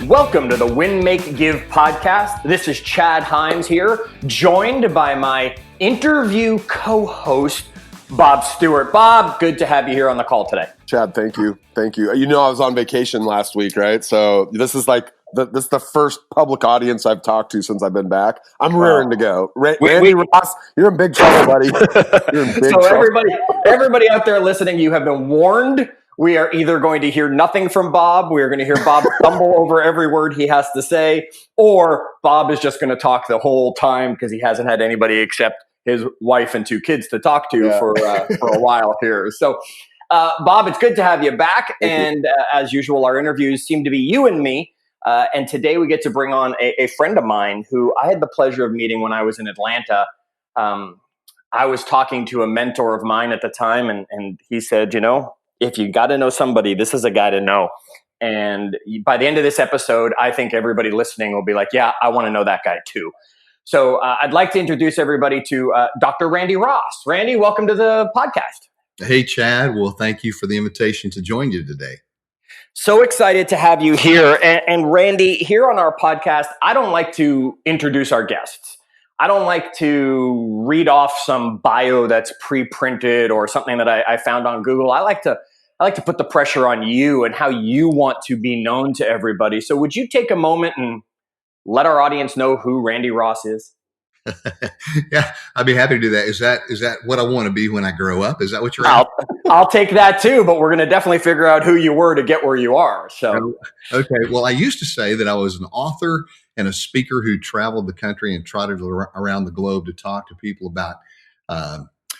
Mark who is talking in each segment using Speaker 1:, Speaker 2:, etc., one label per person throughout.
Speaker 1: Welcome to the Win, Make, Give podcast. This is Chad Hyams here, joined by my interview co-host, Bob Stewart. Bob, good to have you here on the call today.
Speaker 2: Chad, thank you. Thank you. You know, I was on vacation last week, right? So this is like this is the first public audience I've talked to since I've been back. I'm raring to go. Randy Ross, you're in big trouble, buddy. You're in big trouble.
Speaker 1: Everybody out there listening, you have been warned. We are either going to hear nothing from Bob, we are going to hear Bob stumble over every word he has to say, or Bob is just going to talk the whole time because he hasn't had anybody except his wife and 2 kids to talk to for a while here. So, Bob, it's good to have you back. And as usual, our interviews seem to be you and me. And today we get to bring on a friend of mine who I had the pleasure of meeting when I was in Atlanta. I was talking to a mentor of mine at the time, and he said, you know, if you got to know somebody, this is a guy to know. And by the end of this episode, I think everybody listening will be like, yeah, I want to know that guy too. So I'd like to introduce everybody to Dr. Randy Ross. Randy, welcome to the podcast.
Speaker 3: Hey, Chad. Well, thank you for the invitation to join you today.
Speaker 1: So excited to have you here. And Randy, here on our podcast, I don't like to introduce our guests. I don't like to read off some bio that's pre-printed or something that I found on Google. I like to put the pressure on you and how you want to be known to everybody. So would you take a moment and let our audience know who Randy Ross is?
Speaker 3: Yeah, I'd be happy to do that. Is that what I want to be when I grow up? Is that what you're asking?
Speaker 1: I'll take that too, but we're going to definitely figure out who you were to get where you are. So,
Speaker 3: okay. Well, I used to say that I was an author and a speaker who traveled the country and trotted around the globe to talk to people about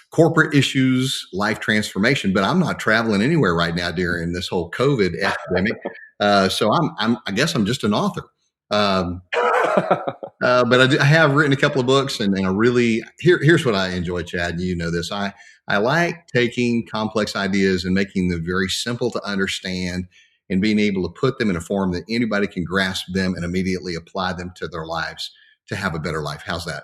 Speaker 3: corporate issues, life transformation. But I'm not traveling anywhere right now during this whole COVID epidemic. So I guess I'm just an author. But I have written a couple of books, and I really here's what I enjoy, Chad. You know this. I like taking complex ideas and making them very simple to understand, and being able to put them in a form that anybody can grasp them and immediately apply them to their lives to have a better life. How's that?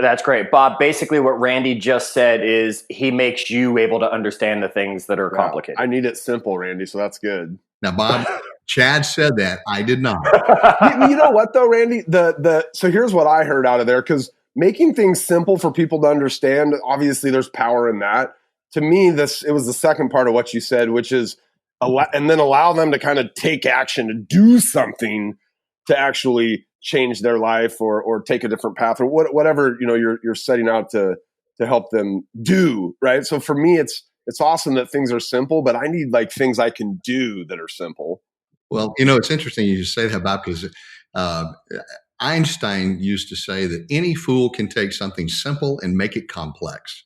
Speaker 1: That's great, Bob. Basically, what Randy just said is he makes you able to understand the things that are complicated.
Speaker 2: I need it simple, Randy. So that's good.
Speaker 3: Now, Bob. Chad said that. I did not.
Speaker 2: You know what, though, Randy? So here's what I heard out of there, because making things simple for people to understand, obviously there's power in that. To me, it was the second part of what you said, which is and then allow them to kind of take action, to do something to actually change their life or take a different path or whatever you're setting out to help them do, right? So for me, it's awesome that things are simple, but I need like things I can do that are simple.
Speaker 3: Well, it's interesting you say that, Bob, because Einstein used to say that any fool can take something simple and make it complex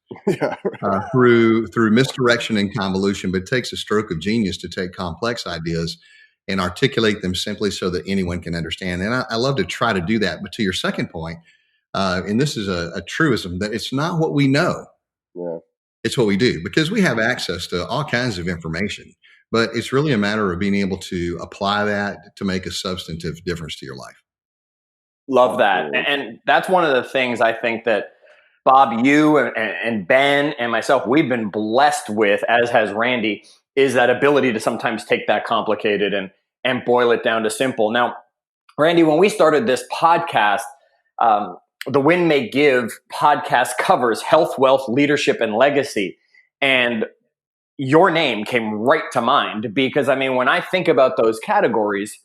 Speaker 3: through misdirection and convolution, but it takes a stroke of genius to take complex ideas and articulate them simply so that anyone can understand. And I love to try to do that. But to your second point, and this is a truism, that it's not what we know. Yeah. It's what we do, because we have access to all kinds of information. But it's really a matter of being able to apply that to make a substantive difference to your life.
Speaker 1: Love that. And that's one of the things I think that Bob, you and Ben and myself, we've been blessed with, as has Randy, is that ability to sometimes take that complicated and boil it down to simple. Now, Randy, when we started this podcast, the Win, Make, Give podcast covers health, wealth, leadership, and legacy. And your name came right to mind because, when I think about those categories,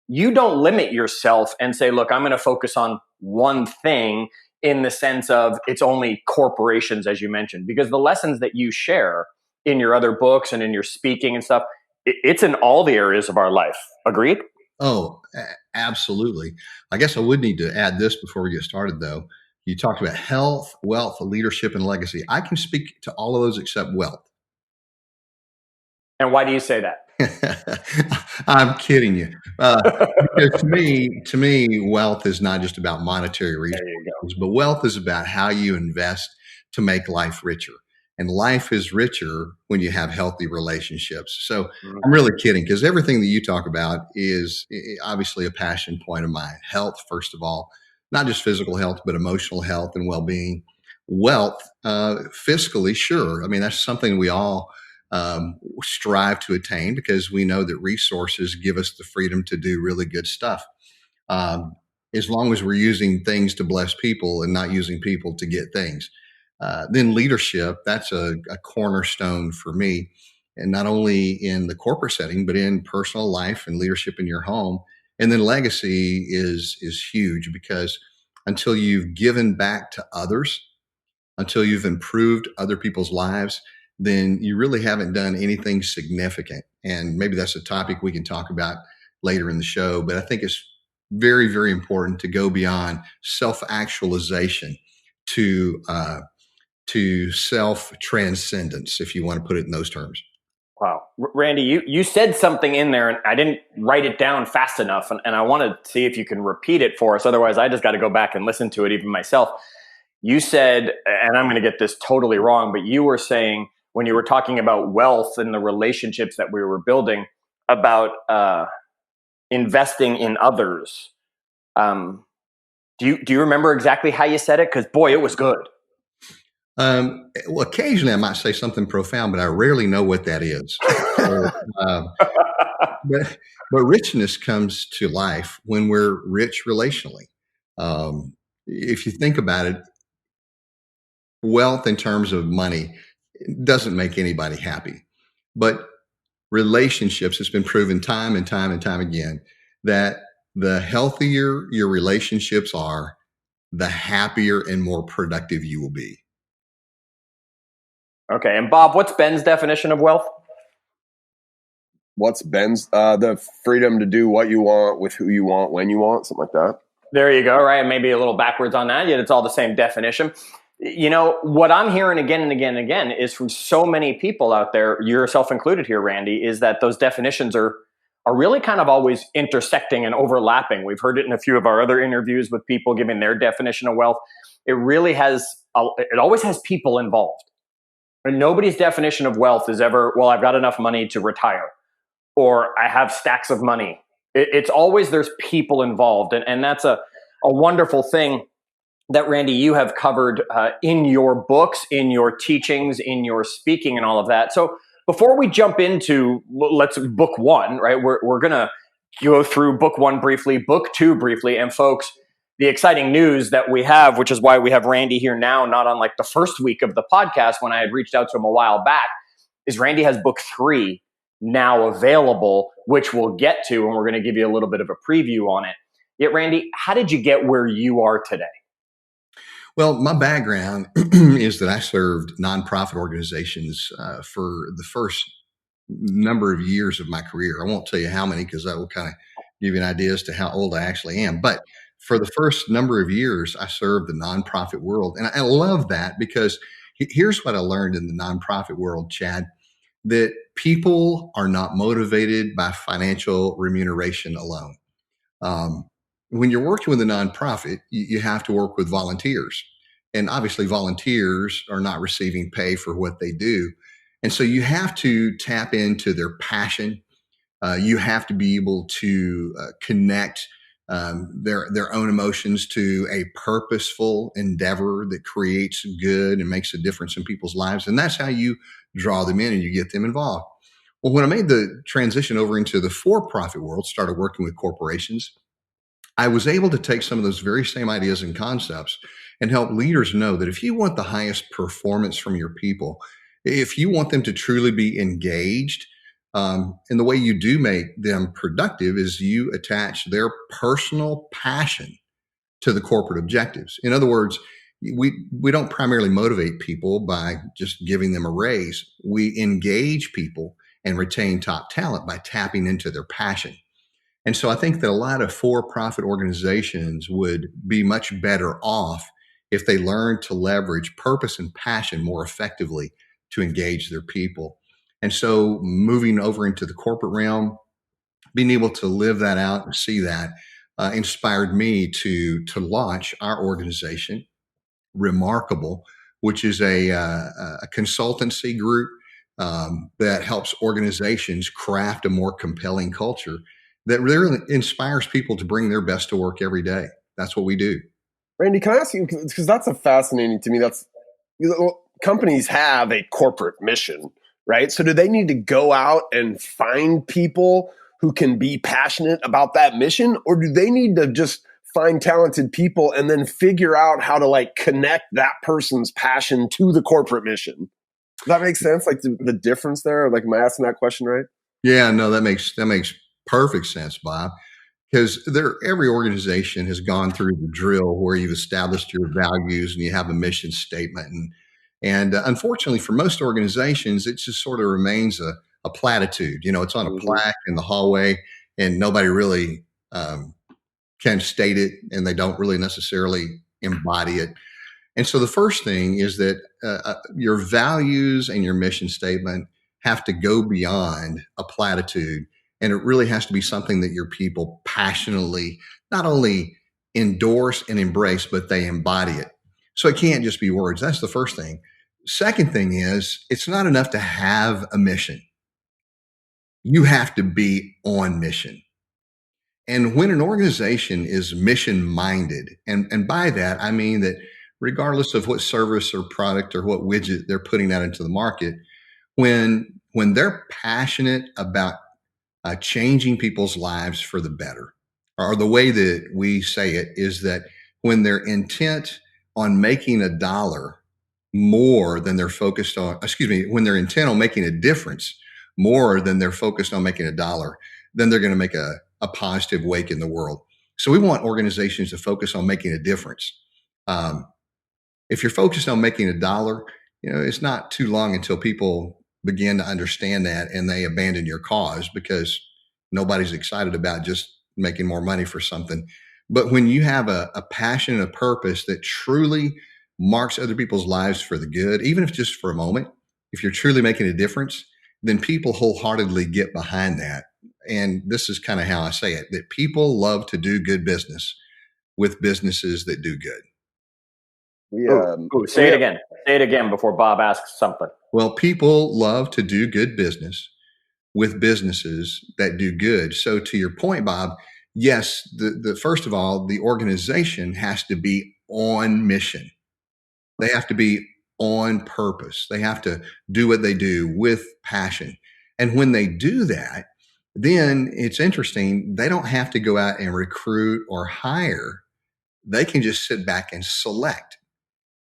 Speaker 1: you don't limit yourself and say, look, I'm going to focus on one thing in the sense of it's only corporations, as you mentioned, because the lessons that you share in your other books and in your speaking and stuff, it's in all the areas of our life. Agreed?
Speaker 3: Oh, absolutely. I guess I would need to add this before we get started, though. You talked about health, wealth, leadership, and legacy. I can speak to all of those except wealth.
Speaker 1: And why do you say that?
Speaker 3: I'm kidding you. Because to me, wealth is not just about monetary resources, but wealth is about how you invest to make life richer. And life is richer when you have healthy relationships. So I'm really kidding, because everything that you talk about is obviously a passion point of mine. Health, first of all, not just physical health, but emotional health and well-being. Wealth, fiscally, sure. That's something we all strive to attain, because we know that resources give us the freedom to do really good stuff. As long as we're using things to bless people and not using people to get things. Then leadership, that's a cornerstone for me. And not only in the corporate setting, but in personal life and leadership in your home. And then legacy is huge, because until you've given back to others, until you've improved other people's lives, then you really haven't done anything significant. And maybe that's a topic we can talk about later in the show. But I think it's very, very important to go beyond self-actualization to self-transcendence, if you want to put it in those terms.
Speaker 1: Wow. Randy, you said something in there and I didn't write it down fast enough. And I want to see if you can repeat it for us. Otherwise, I just got to go back and listen to it even myself. You said, and I'm going to get this totally wrong, but you were saying when you were talking about wealth and the relationships that we were building, about investing in others. Do you remember exactly how you said it? Because boy, it was good.
Speaker 3: Well, occasionally I might say something profound, but I rarely know what that is. So, but richness comes to life when we're rich relationally. If you think about it, wealth in terms of money doesn't make anybody happy. But relationships, it's been proven time and time and time again that the healthier your relationships are, the happier and more productive you will be.
Speaker 1: Okay. And Bob, what's Ben's definition of wealth?
Speaker 2: What's Ben's? The freedom to do what you want with who you want, when you want, something like that.
Speaker 1: There you go. Right. Maybe a little backwards on that, yet it's all the same definition. You know, what I'm hearing again and again and again is from so many people out there, yourself included here, Randy, is that those definitions are really kind of always intersecting and overlapping. We've heard it in a few of our other interviews with people giving their definition of wealth. It really it always has people involved. And nobody's definition of wealth is ever, well, I've got enough money to retire, or I have stacks of money. It's always there's people involved. And that's a wonderful thing that, Randy, you have covered in your books, in your teachings, in your speaking and all of that. So before we jump into book one, right, we're going to go through book one briefly, book two briefly. And folks, the exciting news that we have, which is why we have Randy here now, not on like the first week of the podcast when I had reached out to him a while back, is Randy has book three now available, which we'll get to, and we're going to give you a little bit of a preview on it. Yet, Randy, how did you get where you are today?
Speaker 3: Well, my background is that I served nonprofit organizations for the first number of years of my career. I won't tell you how many, because that will kind of give you an idea as to how old I actually am. But for the first number of years, I served the nonprofit world. And I love that, because here's what I learned in the nonprofit world, Chad, that people are not motivated by financial remuneration alone. When you're working with a nonprofit, you have to work with volunteers. And obviously volunteers are not receiving pay for what they do. And so you have to tap into their passion. You have to be able to connect their own emotions to a purposeful endeavor that creates good and makes a difference in people's lives. And that's how you draw them in and you get them involved. Well, when I made the transition over into the for-profit world, started working with corporations, I was able to take some of those very same ideas and concepts and help leaders know that if you want the highest performance from your people, if you want them to truly be engaged, and the way you do make them productive is you attach their personal passion to the corporate objectives. In other words, we don't primarily motivate people by just giving them a raise. We engage people and retain top talent by tapping into their passion. And so I think that a lot of for-profit organizations would be much better off if they learned to leverage purpose and passion more effectively to engage their people. And so moving over into the corporate realm, being able to live that out and see that inspired me to launch our organization, Remarkable, which is a consultancy group that helps organizations craft a more compelling culture that really inspires people to bring their best to work every day. That's what we do.
Speaker 2: Randy, can I ask you, because that's a fascinating to me, companies have a corporate mission, right? So do they need to go out and find people who can be passionate about that mission, or do they need to just find talented people and then figure out how to like connect that person's passion to the corporate mission? Does that make sense? Like the difference there? Like, am I asking that question right?
Speaker 3: Yeah, no, that makes perfect sense, Bob. Because every organization has gone through the drill where you've established your values and you have a mission statement, and unfortunately for most organizations, it just sort of remains a platitude. You know, it's on a plaque in the hallway, and nobody really can state it, and they don't really necessarily embody it. And so the first thing is that your values and your mission statement have to go beyond a platitude. And it really has to be something that your people passionately not only endorse and embrace, but they embody it. So it can't just be words. That's the first thing. Second thing is, it's not enough to have a mission. You have to be on mission. And when an organization is mission minded, and by that, I mean that regardless of what service or product or what widget they're putting out into the market, when they're passionate about changing people's lives for the better, or the way that we say it is that when they're intent on making a dollar more than they're focused on, when they're intent on making a difference more than they're focused on making a dollar, then they're going to make a positive wake in the world. So we want organizations to focus on making a difference. If you're focused on making a dollar, you know, it's not too long until people begin to understand that and they abandon your cause, because nobody's excited about just making more money for something. But when you have a passion and a purpose that truly marks other people's lives for the good, even if just for a moment, if you're truly making a difference, then people wholeheartedly get behind that. And this is kind of how I say it, that people love to do good business with businesses that do good.
Speaker 1: Say it again. Say it again before Bob asks something.
Speaker 3: Well, people love to do good business with businesses that do good. So to your point, Bob, yes, the first of all, the organization has to be on mission. They have to be on purpose. They have to do what they do with passion. And when they do that, then it's interesting. They don't have to go out and recruit or hire. They can just sit back and select.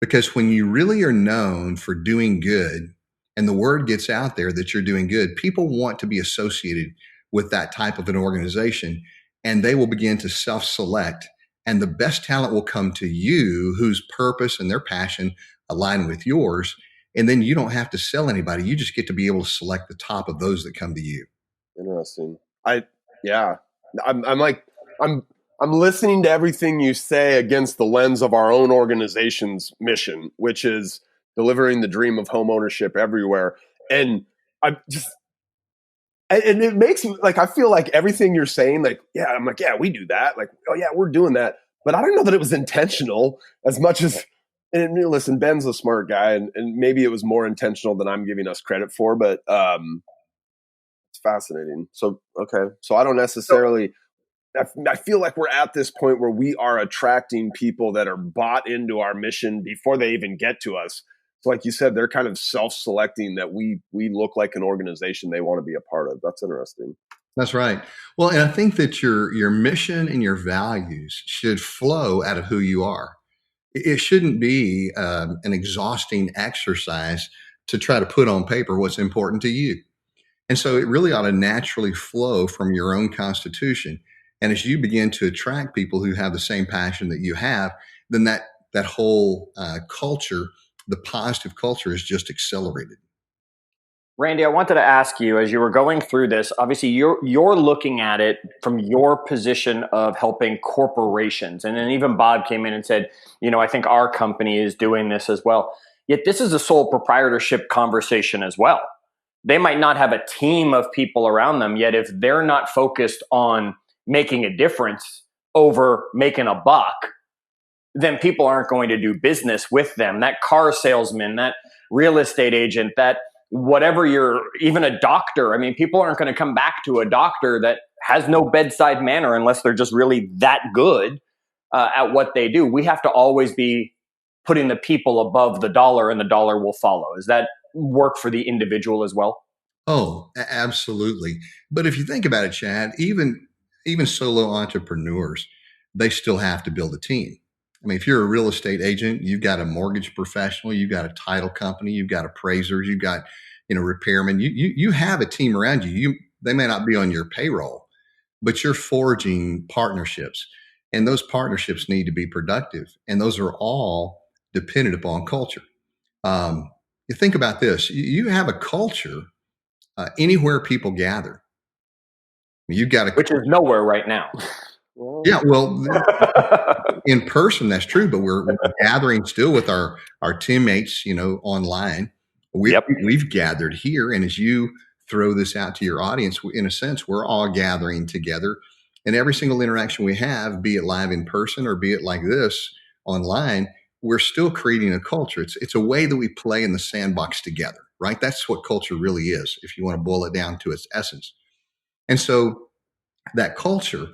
Speaker 3: Because when you really are known for doing good and the word gets out there that you're doing good, people want to be associated with that type of an organization, and they will begin to self-select, and the best talent will come to you whose purpose and their passion align with yours. And then you don't have to sell anybody. You just get to be able to select the top of those that come to you.
Speaker 2: Interesting. I'm listening to everything you say against the lens of our own organization's mission, which is delivering the dream of home ownership everywhere. And it makes me like, I feel like everything you're saying, like, yeah, I'm like, yeah, we do that. Like, oh yeah, we're doing that. But I don't know that it was intentional as much as, and listen, Ben's a smart guy, and maybe it was more intentional than I'm giving us credit for, but it's fascinating. So, okay. So I don't necessarily, I feel like we're at this point where we are attracting people that are bought into our mission before they even get to us. So like you said, they're kind of self-selecting that we look like an organization they want to be a part of. That's interesting.
Speaker 3: That's right. Well, and I think that your mission and your values should flow out of who you are. It shouldn't be an exhausting exercise to try to put on paper what's important to you. And so it really ought to naturally flow from your own constitution. And as you begin to attract people who have the same passion that you have, then that whole culture, the positive culture, is just accelerated.
Speaker 1: Randy, I wanted to ask you, as you were going through this, obviously you're looking at it from your position of helping corporations. And then even Bob came in and said, you know, I think our company is doing this as well. Yet this is a sole proprietorship conversation as well. They might not have a team of people around them, yet if they're not focused on making a difference over making a buck, then people aren't going to do business with them. That car salesman, that real estate agent, that whatever even a doctor. I mean, people aren't going to come back to a doctor that has no bedside manner unless they're just really that good at what they do. We have to always be putting the people above the dollar, and the dollar will follow. Is that work for the individual as well?
Speaker 3: Oh, absolutely. But if you think about it, Chad, even solo entrepreneurs, they still have to build a team. I mean, if you're a real estate agent, you've got a mortgage professional, you've got a title company, you've got appraisers, you've got, repairmen. You have a team around you. They may not be on your payroll, but you're forging partnerships, and those partnerships need to be productive, and those are all dependent upon culture. You think about this: you have a culture anywhere people gather. You've got
Speaker 1: Which is nowhere right now.
Speaker 3: Yeah, well, in person, that's true, but we're gathering still with our teammates, online. We've gathered here, and as you throw this out to your audience, in a sense, we're all gathering together, and every single interaction we have, be it live in person or be it like this online, we're still creating a culture. It's a way that we play in the sandbox together, right? That's what culture really is, if you want to boil it down to its essence. And so that culture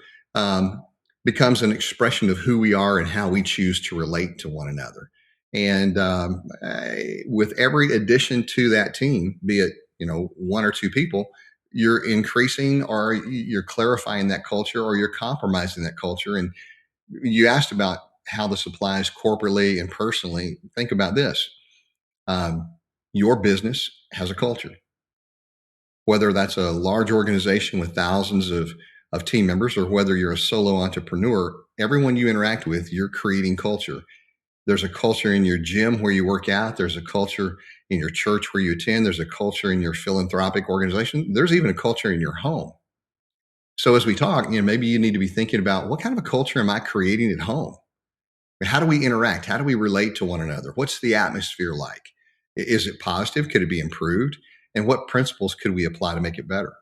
Speaker 3: becomes an expression of who we are and how we choose to relate to one another. And with every addition to that team, be it one or two people, you're increasing or you're clarifying that culture or you're compromising that culture. And you asked about how this applies corporately and personally. Think about this: your business has a culture. Whether that's a large organization with thousands of team members or whether you're a solo entrepreneur, everyone you interact with, you're creating culture. There's a culture in your gym where you work out. There's a culture in your church where you attend. There's a culture in your philanthropic organization. There's even a culture in your home. So as we talk, maybe you need to be thinking about, what kind of a culture am I creating at home? How do we interact? How do we relate to one another? What's the atmosphere like? Is it positive? Could it be improved? And what principles could we apply to make it better?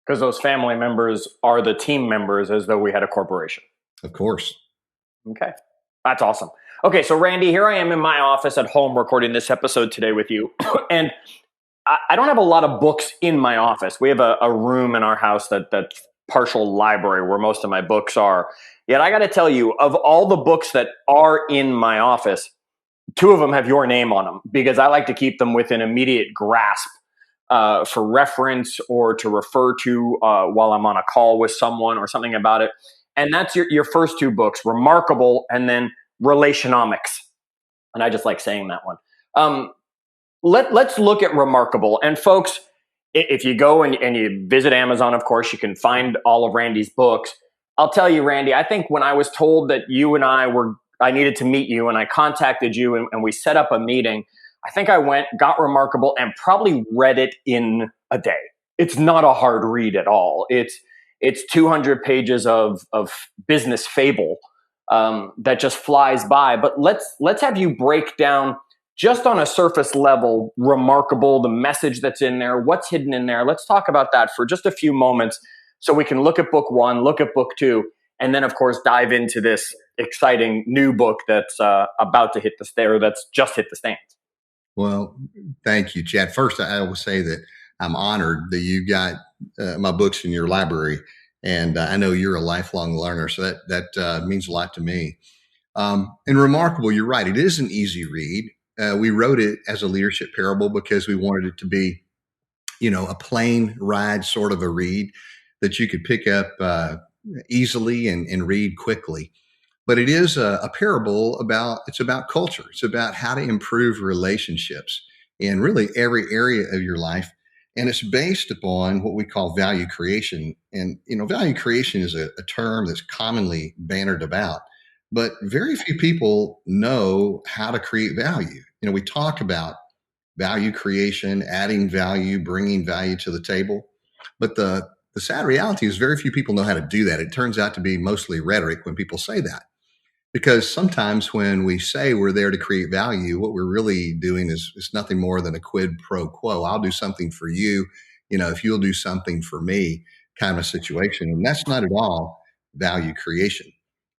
Speaker 1: Because those family members are the team members, as though we had a corporation.
Speaker 3: Of course.
Speaker 1: Okay. That's awesome. Okay, so Randy, here I am in my office at home recording this episode today with you. And I don't have a lot of books in my office. We have a room in our house that's partial library where most of my books are. Yet I got to tell you, of all the books that are in my office, 2 of them have your name on them because I like to keep them within immediate grasp for reference or to refer to while I'm on a call with someone or something about it. And that's your first 2 books, Remarkable and then Relationomics. And I just like saying that one. Let's look at Remarkable. And folks, if you go and you visit Amazon, of course, you can find all of Randy's books. I'll tell you, Randy, I think when I was told that you and I needed to meet you and I contacted you and we set up a meeting, I think I went, got Remarkable, and probably read it in a day. It's not a hard read at all. It's 200 pages of business fable that just flies by. But let's have you break down, just on a surface level, Remarkable, the message that's in there, what's hidden in there. Let's talk about that for just a few moments so we can look at book 1, look at book 2, and then, of course, dive into this exciting new book that's about to hit the stand, or that's just hit the stands.
Speaker 3: Well, thank you, Chad. First, I will say that I'm honored that you got my books in your library, and I know you're a lifelong learner, so that means a lot to me. And Remarkable, you're right. It is an easy read. We wrote it as a leadership parable because we wanted it to be, a plane ride sort of a read that you could pick up easily and read quickly. But it is a parable it's about culture. It's about how to improve relationships in really every area of your life. And it's based upon what we call value creation. And, value creation is a term that's commonly bannered about, but very few people know how to create value. We talk about value creation, adding value, bringing value to the table. But the sad reality is very few people know how to do that. It turns out to be mostly rhetoric when people say that. Because sometimes when we say we're there to create value, what we're really doing is nothing more than a quid pro quo. I'll do something for you, if you'll do something for me, kind of a situation. And that's not at all value creation.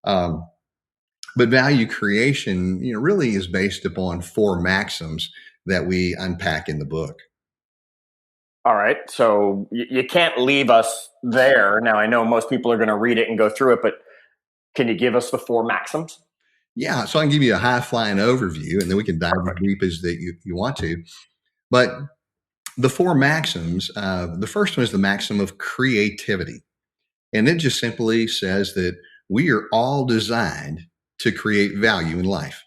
Speaker 3: But value creation, really is based upon 4 maxims that we unpack in the book.
Speaker 1: All right. So you can't leave us there. Now, I know most people are going to read it and go through it, but can you give us the 4 maxims?
Speaker 3: Yeah, so I can give you a high-flying overview, and then we can dive as deep as that you want to. But the four maxims, the first one is the maxim of creativity. And it just simply says that we are all designed to create value in life.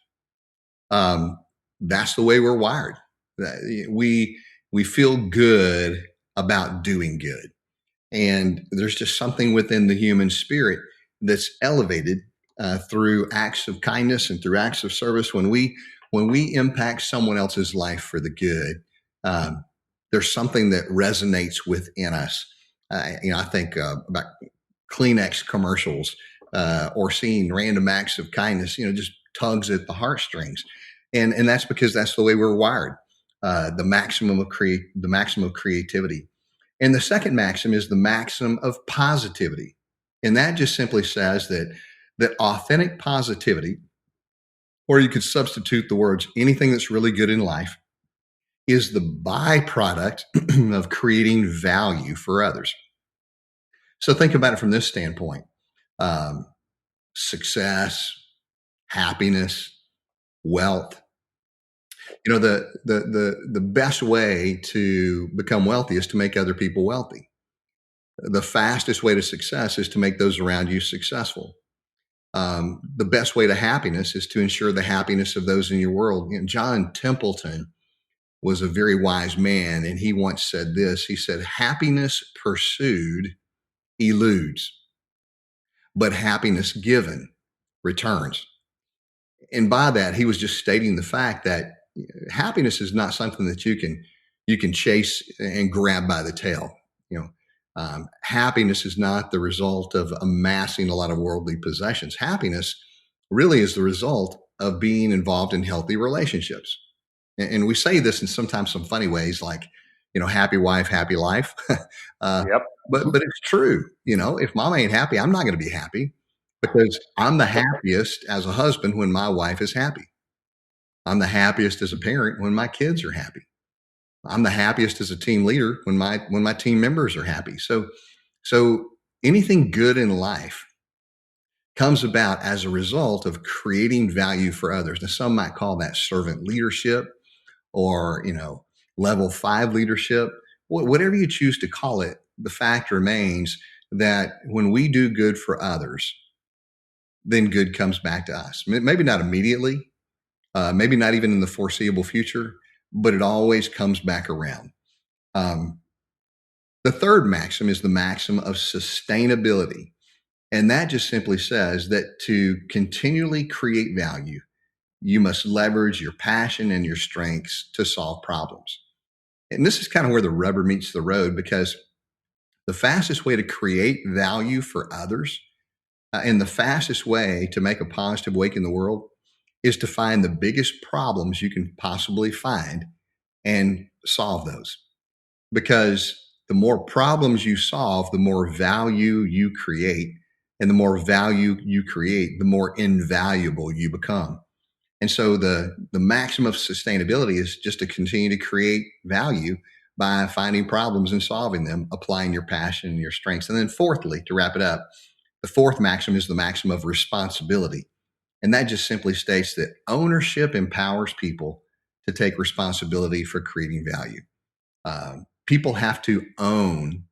Speaker 3: That's the way we're wired. We feel good about doing good. And there's just something within the human spirit that's elevated through acts of kindness and through acts of service. When we impact someone else's life for the good, there's something that resonates within us. I think about Kleenex commercials or seeing random acts of kindness. Just tugs at the heartstrings, and that's because that's the way we're wired. The maximum of creativity. And the second maxim is the maxim of positivity. And that just simply says that authentic positivity, or you could substitute the words anything that's really good in life, is the byproduct of creating value for others. So think about it from this standpoint. Success, happiness, wealth. The best way to become wealthy is to make other people wealthy. The fastest way to success is to make those around you successful. The best way to happiness is to ensure the happiness of those in your world. John Templeton was a very wise man, and he once said this. He said, "Happiness pursued eludes, but happiness given returns." And by that, he was just stating the fact that happiness is not something that you can chase and grab by the tail. Happiness is not the result of amassing a lot of worldly possessions. Happiness really is the result of being involved in healthy relationships. And we say this in sometimes some funny ways, like, happy wife, happy life.
Speaker 1: Yep.
Speaker 3: But it's true. If mom ain't happy, I'm not going to be happy, because I'm the happiest as a husband when my wife is happy. I'm the happiest as a parent when my kids are happy. I'm the happiest as a team leader when my team members are happy. So anything good in life comes about as a result of creating value for others. Now, some might call that servant leadership, or level 5 leadership. Whatever you choose to call it, the fact remains that when we do good for others, then good comes back to us. Maybe not immediately, maybe not even in the foreseeable future, but it always comes back around. The third maxim is the maxim of sustainability. And that just simply says that to continually create value, you must leverage your passion and your strengths to solve problems. And this is kind of where the rubber meets the road, because the fastest way to create value for others and the fastest way to make a positive wake in the world is to find the biggest problems you can possibly find and solve those. Because the more problems you solve, the more value you create. And the more value you create, the more invaluable you become. And so the maximum of sustainability is just to continue to create value by finding problems and solving them, applying your passion and your strengths. And then fourthly, to wrap it up, the fourth maxim is the maxim of responsibility. And that just simply states that ownership empowers people to take responsibility for creating value. People have to own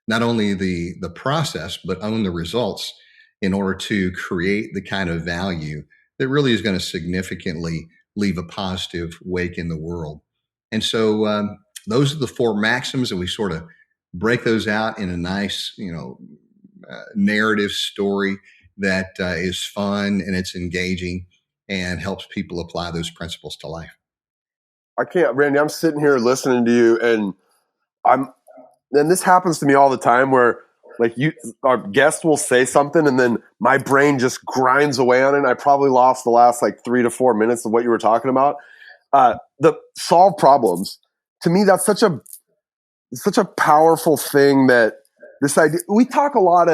Speaker 3: not only the process, but own the results in order to create the kind of value that really is going to significantly leave a positive wake in the world. And so those are the four maxims, and we sort of break those out in a nice, narrative story that is fun and it's engaging and helps people apply those principles to life.
Speaker 2: I can't, Randy, I'm sitting here listening to you, and this happens to me all the time where our guest will say something and then my brain just grinds away on it. And I probably lost the last 3 to 4 minutes of what you were talking about. The solve problems. To me, that's such a powerful thing, that this idea, we talk a lot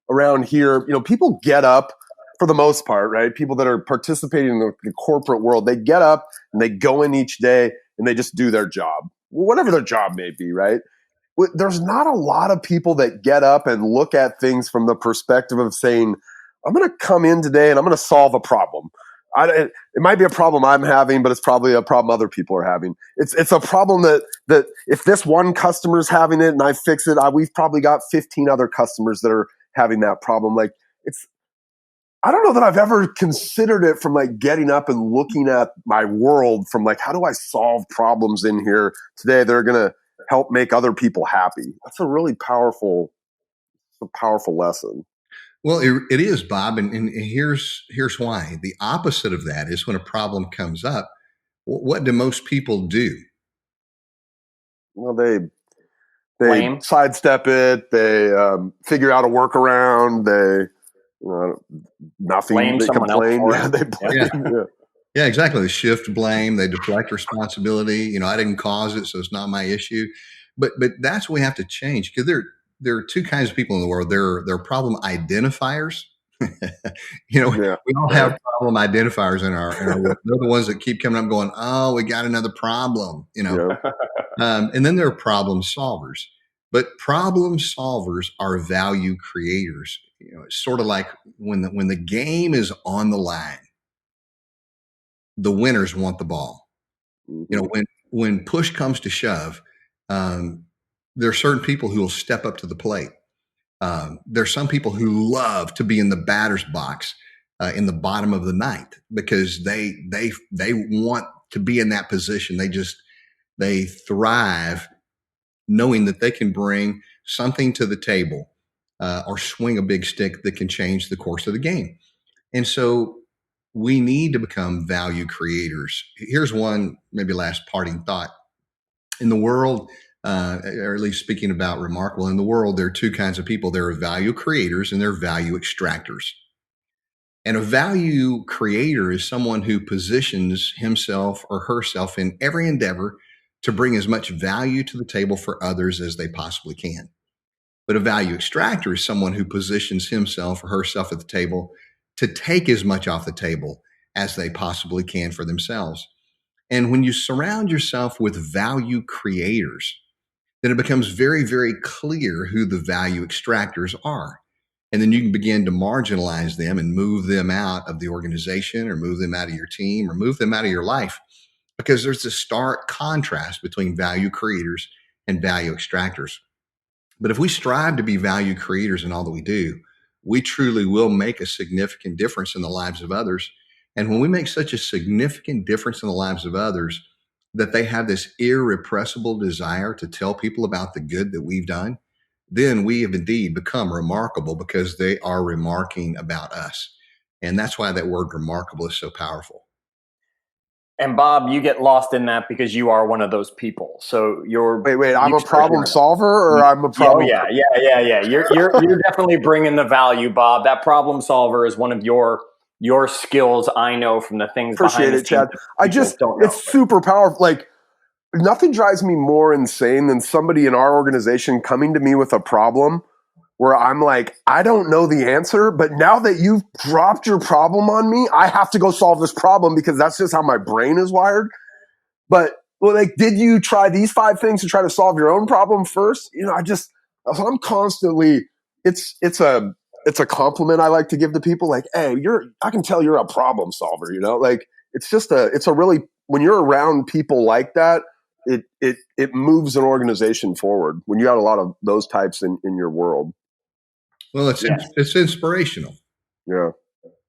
Speaker 2: around here, people get up for the most part, right? People that are participating in the corporate world, they get up and they go in each day and they just do their job, whatever their job may be, right? There's not a lot of people that get up and look at things from the perspective of saying, I'm going to come in today and I'm going to solve a problem. it might be a problem I'm having, but it's probably a problem other people are having. It's a problem that if this one customer's having it and I fix it, we've probably got 15 other customers that are having that problem. Like I don't know that I've ever considered it from like getting up and looking at my world from like, how do I solve problems in here today that are going to help make other people happy? That's a really powerful lesson.
Speaker 3: Well, it is, Bob, and here's why. The opposite of that is when a problem comes up, what do most people do?
Speaker 2: Well, they sidestep it. They figure out a workaround. They nothing.
Speaker 1: Blame
Speaker 2: They
Speaker 1: someone
Speaker 2: complain.
Speaker 1: else
Speaker 2: Yeah, they blame.
Speaker 3: Yeah, exactly. They shift blame. They deflect responsibility. I didn't cause it, so it's not my issue. But that's what we have to change, because there are two kinds of people in the world. There are problem identifiers. We all have problem identifiers in our world. They're the ones that keep coming up going, oh, we got another problem, and then there are problem solvers. But problem solvers are value creators. It's sort of like when the game is on the line, the winners want the ball. When push comes to shove, there are certain people who will step up to the plate. There's some people who love to be in the batter's box in the bottom of the ninth because they want to be in that position. They thrive knowing that they can bring something to the table or swing a big stick that can change the course of the game. And so we need to become value creators. Here's one maybe last parting thought. In the world, or at least speaking about remarkable, in the world, there are two kinds of people. There are value creators and there are value extractors. And a value creator is someone who positions himself or herself in every endeavor to bring as much value to the table for others as they possibly can. But a value extractor is someone who positions himself or herself at the table to take as much off the table as they possibly can for themselves. And when you surround yourself with value creators, then it becomes very, very clear who the value extractors are. And then you can begin to marginalize them and move them out of the organization or move them out of your team or move them out of your life, because there's a stark contrast between value creators and value extractors. But if we strive to be value creators in all that we do, we truly will make a significant difference in the lives of others. And when we make such a significant difference in the lives of others that they have this irrepressible desire to tell people about the good that we've done, then we have indeed become remarkable because they are remarking about us. And that's why that word remarkable is so powerful.
Speaker 1: And Bob, you get lost in that because you are one of those people. So
Speaker 2: wait. I'm a problem solver, or I'm a problem.
Speaker 1: Oh yeah. You're definitely bringing the value, Bob. That problem solver is one of your skills. I know from the things.
Speaker 2: Appreciate it, Chad. It's super powerful. Like nothing drives me more insane than somebody in our organization coming to me with a problem where I'm like, I don't know the answer, but now that you've dropped your problem on me, I have to go solve this problem because that's just how my brain is wired. But did you try these 5 things to try to solve your own problem first? I'm constantly, it's a compliment I like to give to people. Like, hey, I can tell you're a problem solver, it's a really, when you're around people like that, it moves an organization forward when you got a lot of those types in your world.
Speaker 3: Well, it's inspirational.
Speaker 2: Yeah.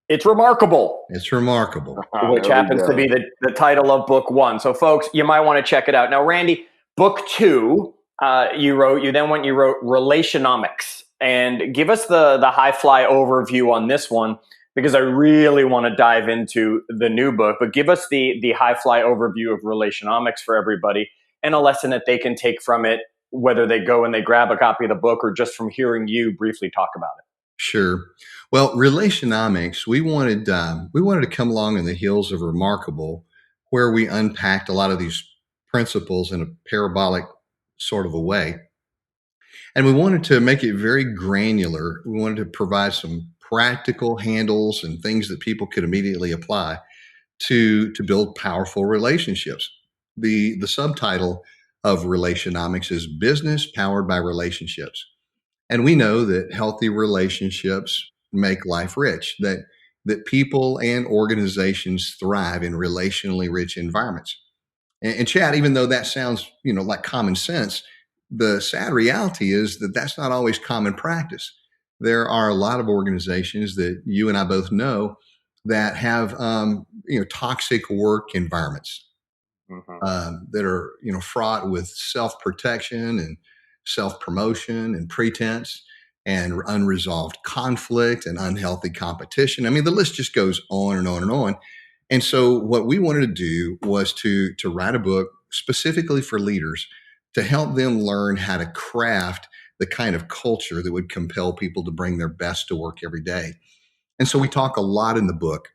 Speaker 1: It's remarkable.
Speaker 3: It's remarkable.
Speaker 1: Which happens to be the title of book 1. So folks, you might want to check it out. Now, Randy, book 2, you wrote Relationomics, and give us the high fly overview on this one, because I really want to dive into the new book, but give us the high fly overview of Relationomics for everybody and a lesson that they can take from it, whether they go and they grab a copy of the book or just from hearing you briefly talk about it.
Speaker 3: Sure. Well, Relationomics, we wanted to come along in the heels of Remarkable, where we unpacked a lot of these principles in a parabolic sort of a way. And we wanted to make it very granular. We wanted to provide some practical handles and things that people could immediately apply to build powerful relationships. The subtitle of Relationomics is Business Powered by Relationships. And we know that healthy relationships make life rich, that that people and organizations thrive in relationally rich environments. And Chad, even though that sounds, like common sense, the sad reality is that that's not always common practice. There are a lot of organizations that you and I both know that have, toxic work environments that are, fraught with self-protection and self-promotion and pretense and unresolved conflict and unhealthy competition. I mean, the list just goes on and on and on. And so what we wanted to do was to write a book specifically for leaders to help them learn how to craft the kind of culture that would compel people to bring their best to work every day. And so we talk a lot in the book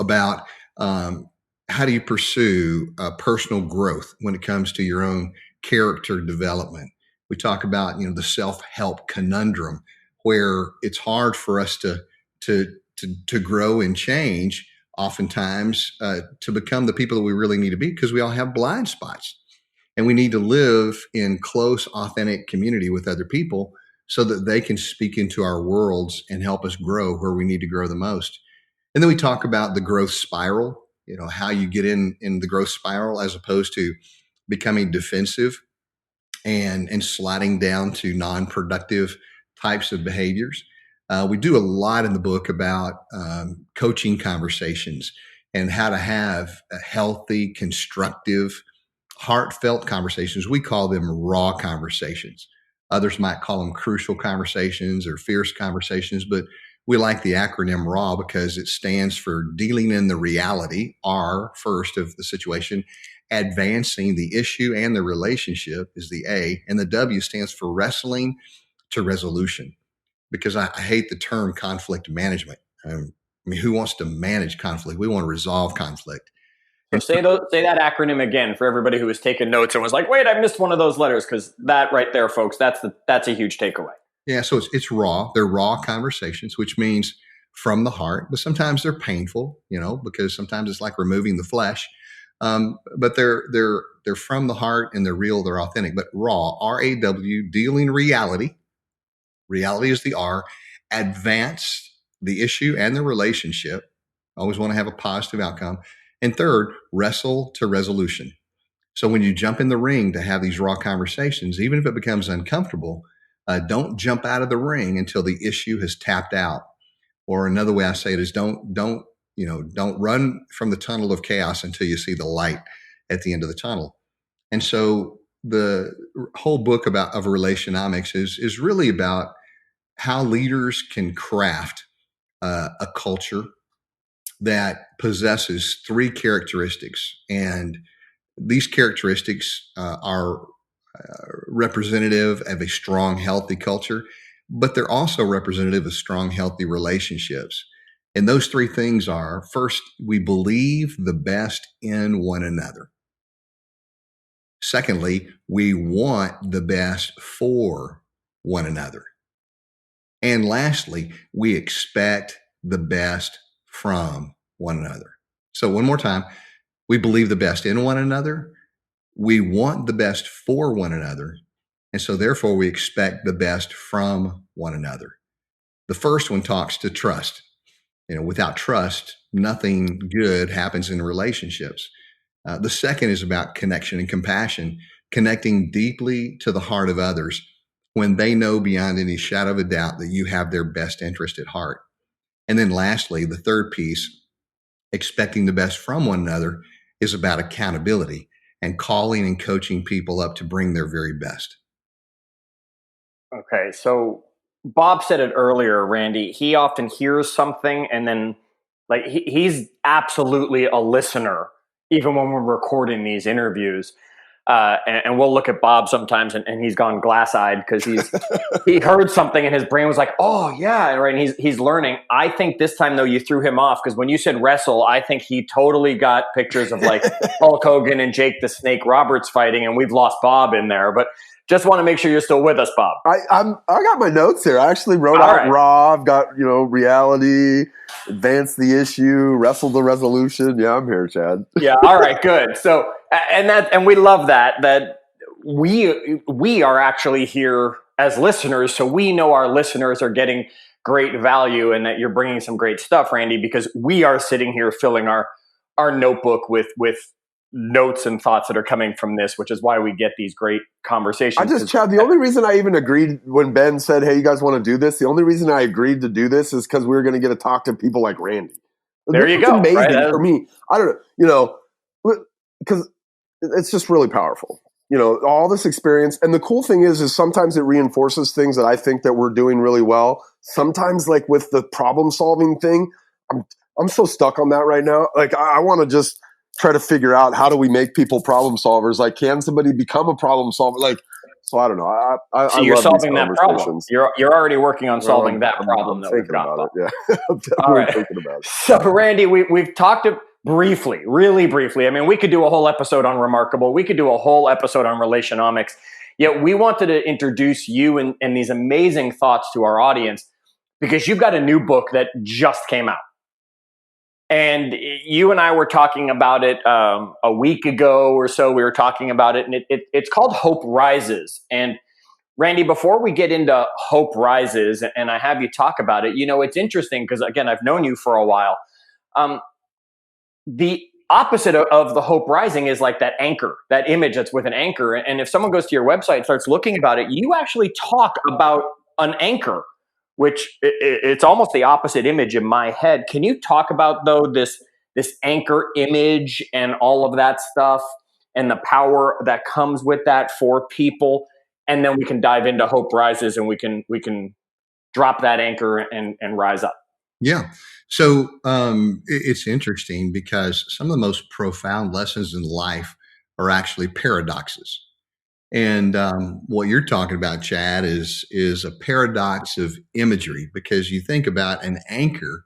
Speaker 3: about how do you pursue personal growth when it comes to your own character development. We talk about, the self-help conundrum, where it's hard for us to grow and change oftentimes to become the people that we really need to be, because we all have blind spots. And we need to live in close, authentic community with other people so that they can speak into our worlds and help us grow where we need to grow the most. And then we talk about the growth spiral, how you get in the growth spiral as opposed to becoming defensive and sliding down to non-productive types of behaviors. We do a lot in the book about coaching conversations and how to have a healthy, constructive, heartfelt conversations. We call them raw conversations. Others might call them crucial conversations or fierce conversations, but we like the acronym RAW because it stands for dealing in the reality, R first of the situation, advancing the issue and the relationship is the A, and the W stands for wrestling to resolution. Because I hate the term conflict management. I mean, who wants to manage conflict? We want to resolve conflict.
Speaker 1: So say that acronym again for everybody who was taking notes and was like, wait, I missed one of those letters, because that right there, folks, that's a huge takeaway.
Speaker 3: Yeah, so it's raw. They're raw conversations, which means from the heart, but sometimes they're painful, because sometimes it's like removing the flesh. But they're from the heart and they're real, they're authentic. But raw, RAW, dealing reality. Reality is the R. Advance the issue and the relationship. Always want to have a positive outcome. And third, wrestle to resolution. So when you jump in the ring to have these raw conversations, even if it becomes uncomfortable, don't jump out of the ring until the issue has tapped out. Or another way I say it is don't run from the tunnel of chaos until you see the light at the end of the tunnel. And so the whole book of Relationomics is really about how leaders can craft a culture that possesses three characteristics. And these characteristics are representative of a strong, healthy culture, but they're also representative of strong, healthy relationships. And those three things are, first, we believe the best in one another. Secondly, we want the best for one another. And lastly, we expect the best from one another. So one more time, we believe the best in one another. We want the best for one another. And so therefore we expect the best from one another. The first one talks to trust. Without trust, nothing good happens in relationships. The second is about connection and compassion, connecting deeply to the heart of others when they know beyond any shadow of a doubt that you have their best interest at heart. And then lastly, the third piece, expecting the best from one another, is about accountability and calling and coaching people up to bring their very best.
Speaker 1: Okay, so Bob said it earlier, Randy. He often hears something and then he's absolutely a listener, even when we're recording these interviews. And we'll look at Bob sometimes and he's gone glass-eyed because he heard something and his brain was like, oh yeah, right. And he's learning. I think this time though, you threw him off because when you said wrestle, I think he totally got pictures of like Hulk Hogan and Jake the Snake Roberts fighting, and we've lost Bob in there. But just want to make sure you're still with us, Bob.
Speaker 2: I got my notes here. I actually wrote out right. Raw. I've got, reality, advance the issue, wrestle the resolution. Yeah, I'm here, Chad.
Speaker 1: Yeah. All right, good. So, and we love that we are actually here as listeners. So we know our listeners are getting great value and that you're bringing some great stuff, Randy, because we are sitting here filling our notebook with notes and thoughts that are coming from this, which is why we get these great conversations.
Speaker 2: Chad, the only reason I even agreed when Ben said, hey, you guys want to do this? The only reason I agreed to do this is because we were going to get to talk to people like Randy.
Speaker 1: There you go.
Speaker 2: Amazing
Speaker 1: right?
Speaker 2: for me. I don't know, because it's just really powerful. All this experience. And the cool thing is sometimes it reinforces things that I think that we're doing really well. Sometimes, like with the problem solving thing, I'm so stuck on that right now. Like I want to just try to figure out, how do we make people problem solvers? Like, can somebody become a problem solver? Like, so I don't know.
Speaker 1: So you're solving that problem. You're already working on solving that problem that we've got.
Speaker 2: Yeah, I'm definitely thinking about it.
Speaker 1: So Randy, we've talked briefly, really briefly. I mean, we could do a whole episode on Remarkable. We could do a whole episode on Relationomics. Yet we wanted to introduce you and these amazing thoughts to our audience because you've got a new book that just came out. And you and I were talking about it a week ago or so. We were talking about it, and it's called Hope Rises. And Randy, before we get into Hope Rises, and I have you talk about it, it's interesting because, again, I've known you for a while. The opposite of the Hope Rising is like that anchor, that image that's with an anchor. And if someone goes to your website and starts looking about it, you actually talk about an anchor, which it's almost the opposite image in my head. Can you talk about, though, this anchor image and all of that stuff and the power that comes with that for people? And then we can dive into Hope Rises and we can drop that anchor and rise up.
Speaker 3: Yeah. So it's interesting because some of the most profound lessons in life are actually paradoxes. And what you're talking about, Chad, is a paradox of imagery, because you think about an anchor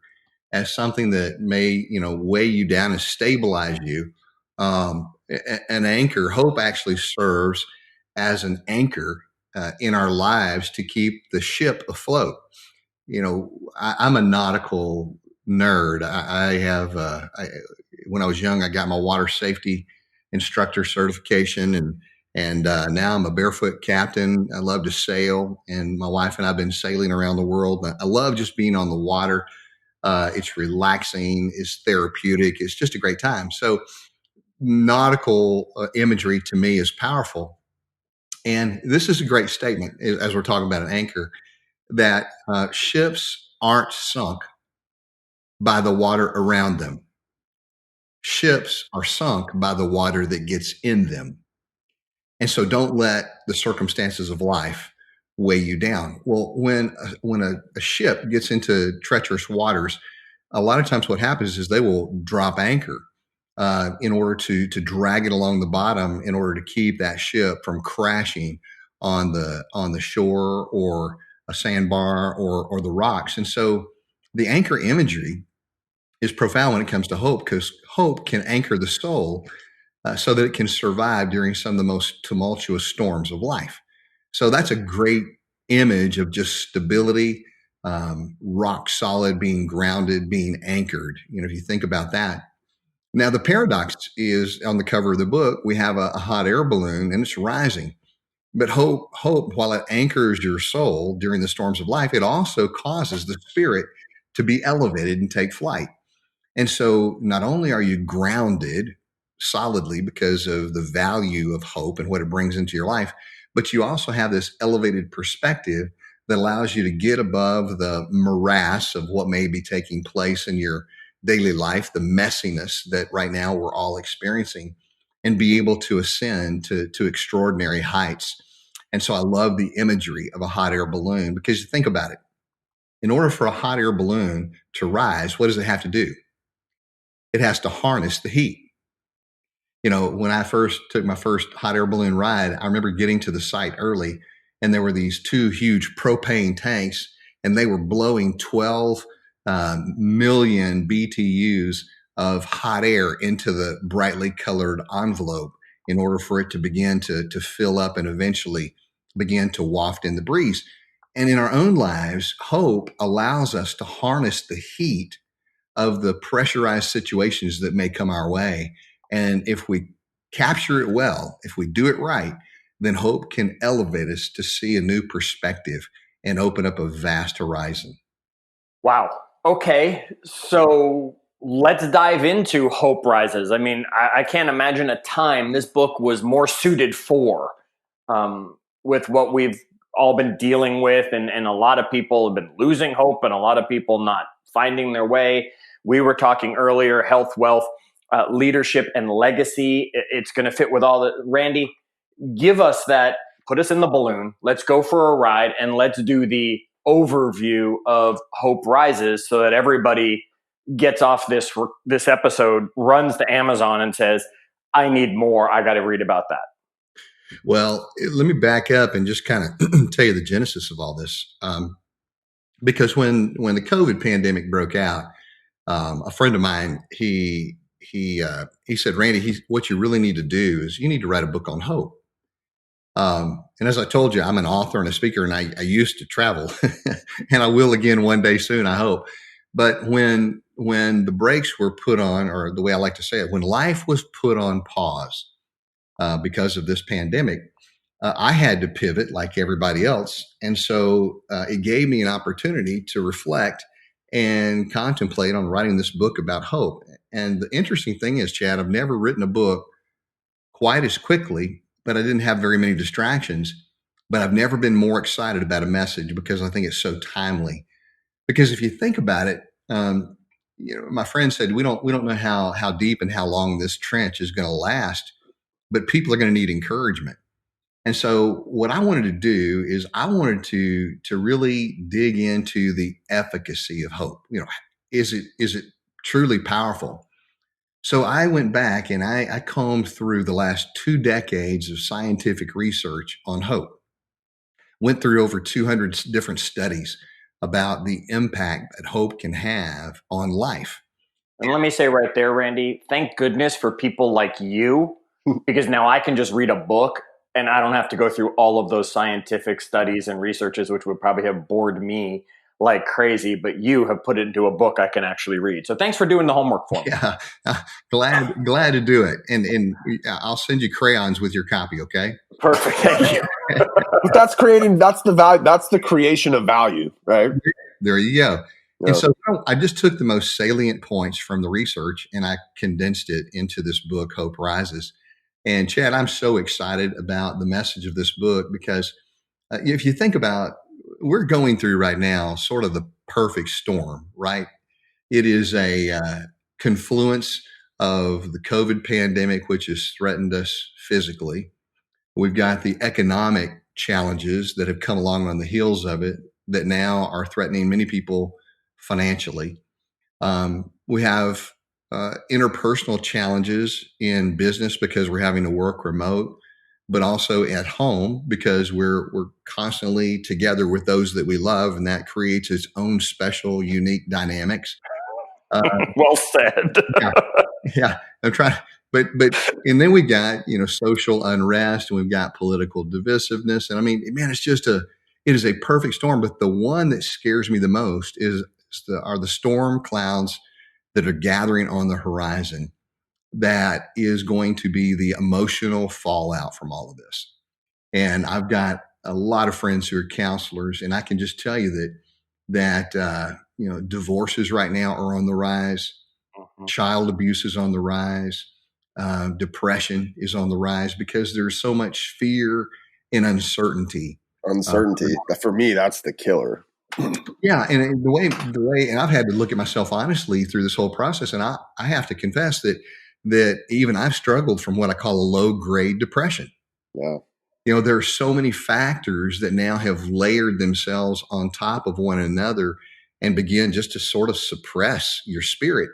Speaker 3: as something that may, weigh you down and stabilize you. An anchor, hope actually serves as an anchor in our lives to keep the ship afloat. I'm a nautical nerd. When I was young, I got my water safety instructor certification, and now I'm a barefoot captain. I love to sail, and my wife and I have been sailing around the world. I love just being on the water. It's relaxing. It's therapeutic. It's just a great time. So nautical imagery to me is powerful. And this is a great statement as we're talking about an anchor, that ships aren't sunk by the water around them. Ships are sunk by the water that gets in them. And so don't let the circumstances of life weigh you down. Well, when a ship gets into treacherous waters, a lot of times what happens is they will drop anchor in order to drag it along the bottom in order to keep that ship from crashing on the shore or a sandbar or the rocks. And so the anchor imagery is profound when it comes to hope, because hope can anchor the soul so that it can survive during some of the most tumultuous storms of life. So that's a great image of just stability, rock solid, being grounded, being anchored. If you think about that. Now, the paradox is on the cover of the book, we have a hot air balloon and it's rising. But hope, while it anchors your soul during the storms of life, it also causes the spirit to be elevated and take flight. And so not only are you grounded solidly because of the value of hope and what it brings into your life, but you also have this elevated perspective that allows you to get above the morass of what may be taking place in your daily life, the messiness that right now we're all experiencing, and be able to ascend to extraordinary heights. And so I love the imagery of a hot air balloon, because you think about it. In order for a hot air balloon to rise, what does it have to do? It has to harness the heat. When I first took my first hot air balloon ride, I remember getting to the site early, and there were these two huge propane tanks, and they were blowing 12 million BTUs of hot air into the brightly colored envelope in order for it to begin to fill up and eventually begin to waft in the breeze. And in our own lives, hope allows us to harness the heat of the pressurized situations that may come our way. And if we capture it well, if we do it right, then hope can elevate us to see a new perspective and open up a vast horizon.
Speaker 1: Wow. Okay. So let's dive into Hope Rises. I mean, I can't imagine a time this book was more suited for, with what we've all been dealing with. And a lot of people have been losing hope and a lot of people not finding their way. We were talking earlier, health, wealth, leadership, and legacy. It's going to fit with all that. Randy, give us that, put us in the balloon. Let's go for a ride and let's do the overview of Hope Rises so that everybody gets off this episode, runs to Amazon and says, I need more. I got to read about that.
Speaker 3: Well, let me back up and just kind of tell you the genesis of all this. Because when the COVID pandemic broke out, a friend of mine, he said, Randy, what you really need to do is you need to write a book on hope. And as I told you, I'm an author and a speaker, and I used to travel, and I will again one day soon, I hope. But when the brakes were put on, or the way I like to say it, when life was put on pause because of this pandemic, I had to pivot like everybody else. And so it gave me an opportunity to reflect and contemplate on writing this book about hope. And the interesting thing is, Chad, I've never written a book quite as quickly, but I didn't have very many distractions. But I've never been more excited about a message because I think it's so timely. Because if you think about it, my friend said, we don't know how deep and how long this trench is going to last, but people are going to need encouragement. And so what I wanted to do is I wanted to really dig into the efficacy of hope. Is it truly powerful? So I went back and I combed through the last 2 decades of scientific research on hope. Went through over 200 different studies about the impact that hope can have on life.
Speaker 1: And let me say right there, Randy, thank goodness for people like you, because now I can just read a book and I don't have to go through all of those scientific studies and researches, which would probably have bored me like crazy, but you have put it into a book I can actually read. So thanks for doing the homework for me.
Speaker 3: Yeah, glad to do it. And I'll send you crayons with your copy, okay?
Speaker 1: Perfect. Thank you.
Speaker 2: But that's the value. That's the creation of value, right?
Speaker 3: There you go.
Speaker 2: Yeah.
Speaker 3: And so I just took the most salient points from the research and I condensed it into this book, Hope Rises. And Chad, I'm so excited about the message of this book because if you think about, we're going through right now sort of the perfect storm, right? It is a confluence of the COVID pandemic, which has threatened us physically. We've got the economic challenges that have come along on the heels of it that now are threatening many people financially. We have interpersonal challenges in business because we're having to work remote, but also at home because we're constantly together with those that we love, and that creates its own special, unique dynamics.
Speaker 1: Well said.
Speaker 3: Yeah, I'm trying. But and then we got social unrest, and we've got political divisiveness, and I mean, man, it is a perfect storm. But the one that scares me the most are the storm clouds that are gathering on the horizon. That is going to be the emotional fallout from all of this. And I've got a lot of friends who are counselors, and I can just tell you that divorces right now are on the rise. Child abuse is on the rise. Depression is on the rise because there's so much fear and uncertainty.
Speaker 2: For me, that's the killer.
Speaker 3: Yeah, and the way, and I've had to look at myself honestly through this whole process, and I have to confess that even I've struggled from what I call a low grade depression.
Speaker 2: Yeah.
Speaker 3: There are so many factors that now have layered themselves on top of one another and begin just to sort of suppress your spirit.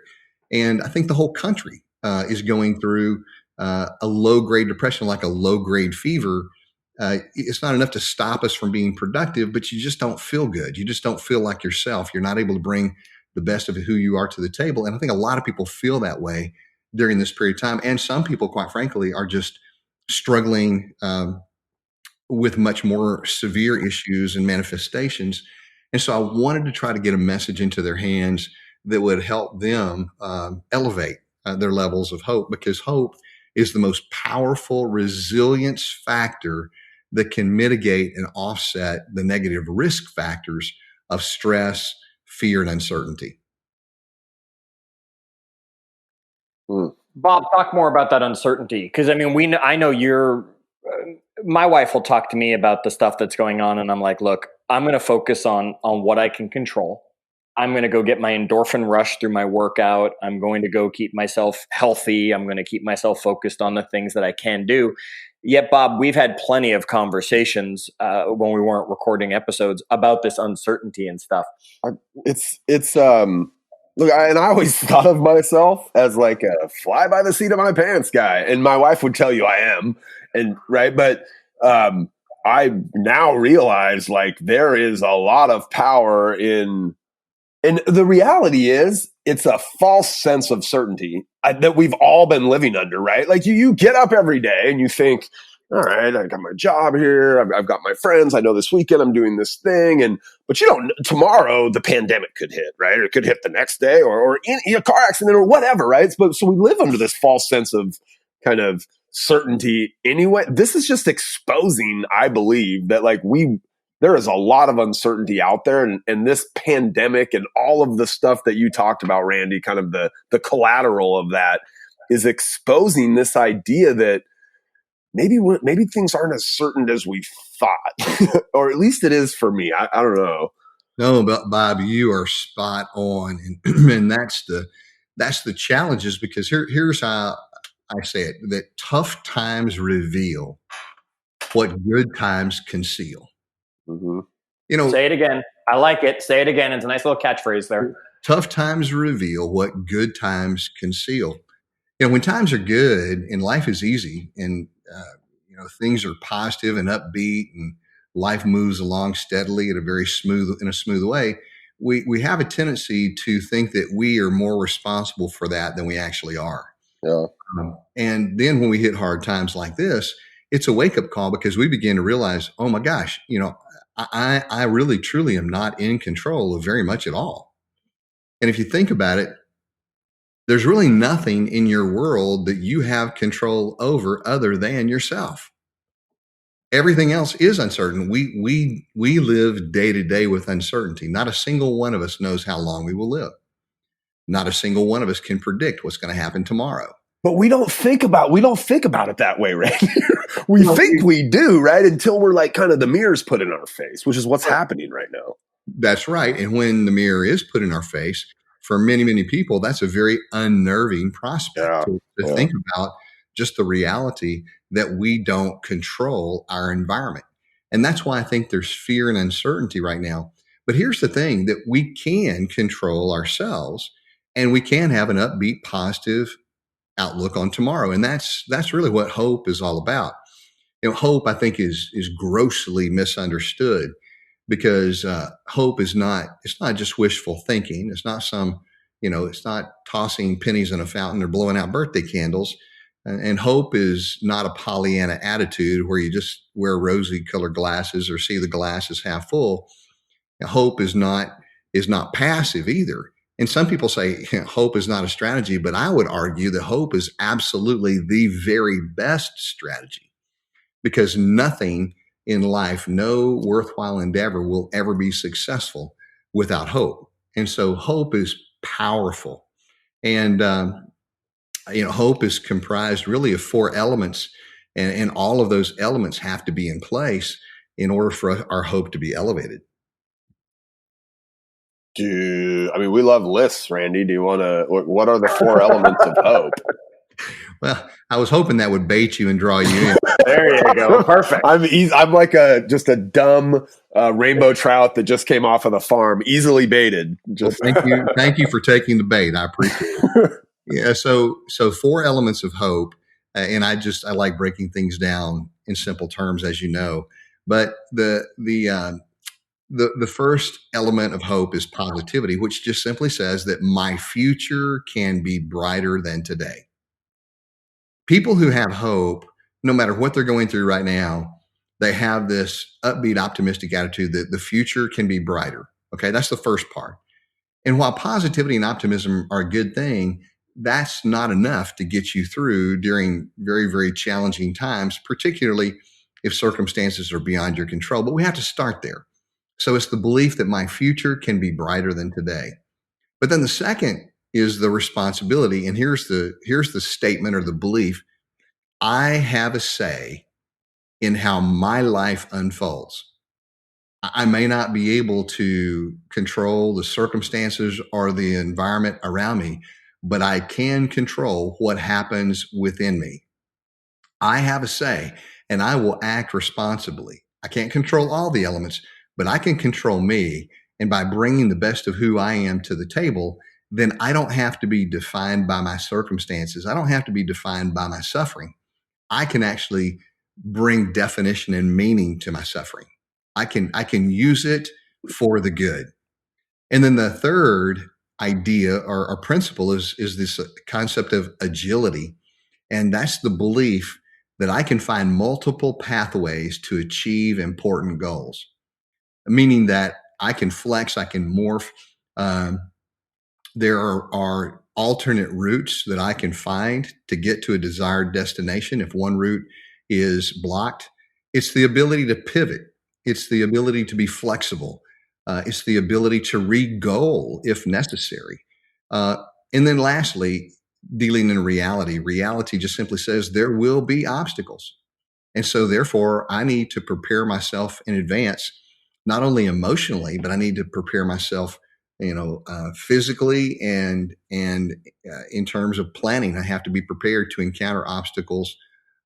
Speaker 3: And I think the whole country is going through a low grade depression, like a low grade fever. It's not enough to stop us from being productive, but you just don't feel good. You just don't feel like yourself. You're not able to bring the best of who you are to the table. And I think a lot of people feel that way during this period of time. And some people, quite frankly, are just struggling with much more severe issues and manifestations. And so I wanted to try to get a message into their hands that would help them elevate their levels of hope, because hope is the most powerful resilience factor that can mitigate and offset the negative risk factors of stress, fear and uncertainty.
Speaker 1: Bob, talk more about that uncertainty. Because I mean, I know you're. My wife will talk to me about the stuff that's going on, and I'm like, look, I'm going to focus on what I can control. I'm going to go get my endorphin rush through my workout. I'm going to go keep myself healthy. I'm going to keep myself focused on the things that I can do. Yet, Bob, we've had plenty of conversations when we weren't recording episodes about this uncertainty and stuff.
Speaker 2: Look, and I always thought of myself as like a fly by the seat of my pants guy, and my wife would tell you I am, and right, but I now realize like there is a lot of power in, and the reality is it's a false sense of certainty that we've all been living under, right? Like you get up every day and you think, all right, I got my job here. I've got my friends. I know this weekend I'm doing this thing. But you don't, tomorrow the pandemic could hit, right? Or it could hit the next day or in a car accident or whatever, right? So we live under this false sense of kind of certainty anyway. This is just exposing, I believe, that like there is a lot of uncertainty out there. And this pandemic and all of the stuff that you talked about, Randy, kind of the collateral of that is exposing this idea that maybe things aren't as certain as we thought, or at least it is for me. I don't know.
Speaker 3: No, but Bob, you are spot on, and that's the challenges, because here's how I say it: that tough times reveal what good times conceal.
Speaker 2: Mm-hmm.
Speaker 1: Say it again. I like it. Say it again. It's a nice little catchphrase there.
Speaker 3: Tough times reveal what good times conceal. When times are good and life is easy and things are positive and upbeat and life moves along steadily in a smooth way, we have a tendency to think that we are more responsible for that than we actually are.
Speaker 2: Yeah.
Speaker 3: And then when we hit hard times like this, it's a wake up call, because we begin to realize, oh my gosh, I really truly am not in control of very much at all. And if you think about it, there's really nothing in your world that you have control over other than yourself. Everything else is uncertain. We live day to day with uncertainty. Not a single one of us knows how long we will live. Not a single one of us can predict what's going to happen tomorrow.
Speaker 2: But we don't think about it that way, right? We think we do, right? Until we're like kind of the mirror's put in our face, which is what's happening right now.
Speaker 3: That's right. And when the mirror is put in our face, for many, many people, that's a very unnerving prospect to think about, just the reality that we don't control our environment. And that's why I think there's fear and uncertainty right now. But here's the thing, that we can control ourselves, and we can have an upbeat, positive outlook on tomorrow. And that's really what hope is all about. Hope, I think, is grossly misunderstood, because hope it's not just wishful thinking. It's not it's not tossing pennies in a fountain or blowing out birthday candles. And hope is not a Pollyanna attitude where you just wear rosy colored glasses or see the glass as half full. Hope is not passive either. And some people say hope is not a strategy, but I would argue that hope is absolutely the very best strategy, because nothing in life, no worthwhile endeavor will ever be successful without hope. And so hope is powerful. And, hope is comprised really of 4 elements, and all of those elements have to be in place in order for our hope to be elevated.
Speaker 2: We love lists, Randy. Do you want to, what are the 4 elements of hope?
Speaker 3: Well, I was hoping that would bait you and draw you in.
Speaker 1: There you go. Perfect.
Speaker 2: I'm like just a dumb rainbow trout that just came off of the farm, easily baited.
Speaker 3: Well, thank you for taking the bait. I appreciate it. Yeah. So 4 elements of hope, and I like breaking things down in simple terms, as you know. But the first element of hope is positivity, which just simply says that my future can be brighter than today. People who have hope, no matter what they're going through right now, they have this upbeat, optimistic attitude that the future can be brighter. Okay, that's the first part. And while positivity and optimism are a good thing, that's not enough to get you through during very, very challenging times, particularly if circumstances are beyond your control. But we have to start there. So it's the belief that my future can be brighter than today. But then the second is the responsibility. And here's the statement or the belief. I have a say in how my life unfolds. I may not be able to control the circumstances or the environment around me, but I can control what happens within me. I have a say and I will act responsibly. I can't control all the elements, but I can control me. And by bringing the best of who I am to the table, then I don't have to be defined by my circumstances. I don't have to be defined by my suffering. I can actually bring definition and meaning to my suffering. I can use it for the good. And then the third idea or principle is this concept of agility. And that's the belief that I can find multiple pathways to achieve important goals, meaning that I can flex, I can morph. There are alternate routes that I can find to get to a desired destination. If one route is blocked, it's the ability to pivot. It's the ability to be flexible. It's the ability to re-goal if necessary. And then lastly, dealing in reality. Reality just simply says there will be obstacles. And so therefore, I need to prepare myself in advance, not only emotionally, but I need to prepare myself, physically and in terms of planning. I have to be prepared to encounter obstacles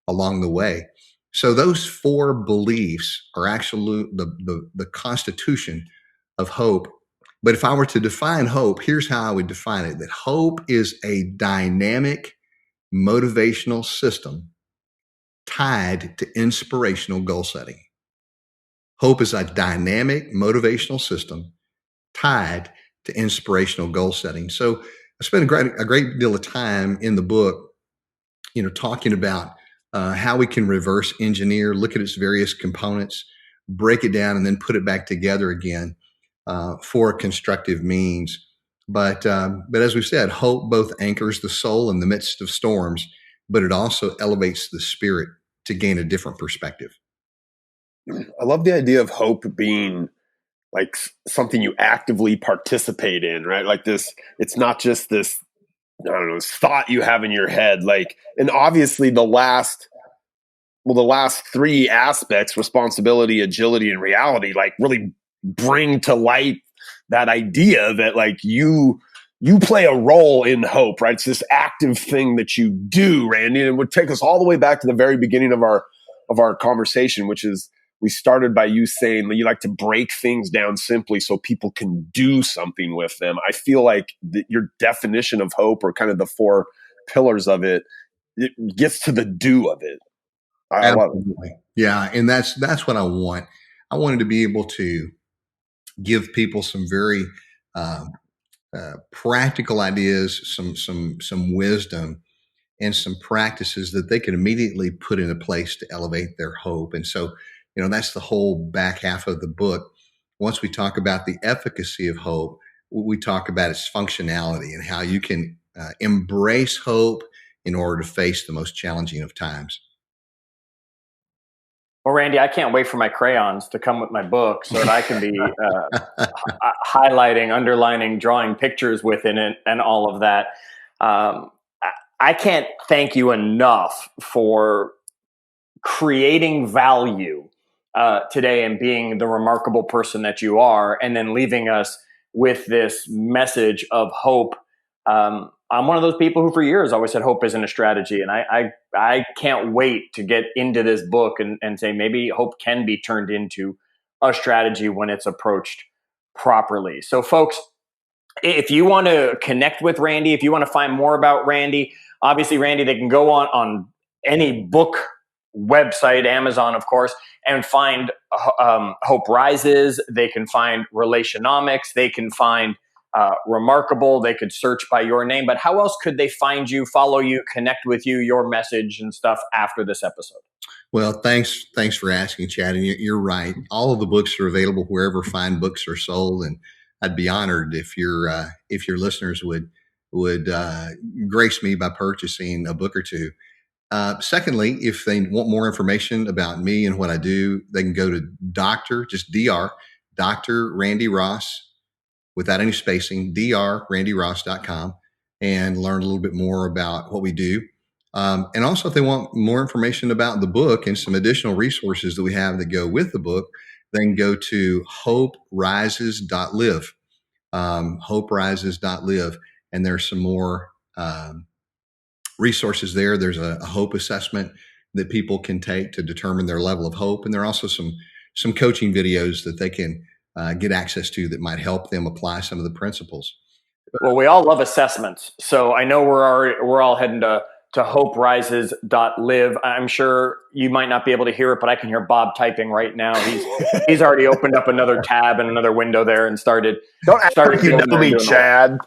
Speaker 3: along the way. So those four beliefs are actually the constitution of hope. But if I were to define hope, here's how I would define it: that hope is a dynamic motivational system tied to inspirational goal setting. Hope is a dynamic motivational system tied to inspirational goal setting. So I spent a great deal of time in the book, talking about how we can reverse engineer, look at its various components, break it down, and then put it back together again for constructive means. But as we've said, hope both anchors the soul in the midst of storms, but it also elevates the spirit to gain a different perspective.
Speaker 2: I love the idea of hope being like something you actively participate in, right? Like this, it's not just this, I don't know, this thought you have in your head. Like, and obviously the last three aspects, responsibility, agility, and reality, like really bring to light that idea that like you play a role in hope, right? It's this active thing that you do, Randy, and it would take us all the way back to the very beginning of our conversation, which is we started by you saying that you like to break things down simply so people can do something with them. I feel like your definition of hope, or kind of the four pillars of it, it gets to the do of it. I love it.
Speaker 3: Yeah, and that's what I want. I wanted to be able to give people some very practical ideas, some wisdom, and some practices that they can immediately put into place to elevate their hope. And so, that's the whole back half of the book. Once we talk about the efficacy of hope, we talk about its functionality and how you can embrace hope in order to face the most challenging of times.
Speaker 1: Well, Randy, I can't wait for my crayons to come with my book so that I can be highlighting, underlining, drawing pictures within it and all of that. I can't thank you enough for creating value today and being the remarkable person that you are, and then leaving us with this message of hope. I'm one of those people who for years always said hope isn't a strategy. And I can't wait to get into this book and say maybe hope can be turned into a strategy when it's approached properly. So folks, if you want to connect with Randy, if you want to find more about Randy, obviously, Randy, they can go on any book website, Amazon, of course, and find Hope Rises. They can find Relationomics. They can find Remarkable. They could search by your name. But how else could they find you, follow you, connect with you, your message and stuff after this episode?
Speaker 3: Well, thanks for asking, Chad. And you're right. All of the books are available wherever fine books are sold. And I'd be honored if your listeners would grace me by purchasing a book or two. Secondly, if they want more information about me and what I do, they can go to Dr. Dr. Randy Ross, without any spacing, drrandyross.com, and learn a little bit more about what we do. And also, if they want more information about the book and some additional resources that we have that go with the book, they can go to hoperises.live, hoperises.live. And there's some more resources there. There's a hope assessment that people can take to determine their level of hope. And there are also some coaching videos that they can get access to that might help them apply some of the principles.
Speaker 1: Well, we all love assessments. So I know we're all heading to hoperises.live. I'm sure you might not be able to hear it, but I can hear Bob typing right now. He's already opened up another tab and another window there and started.
Speaker 2: Don't act like you know me, Chad.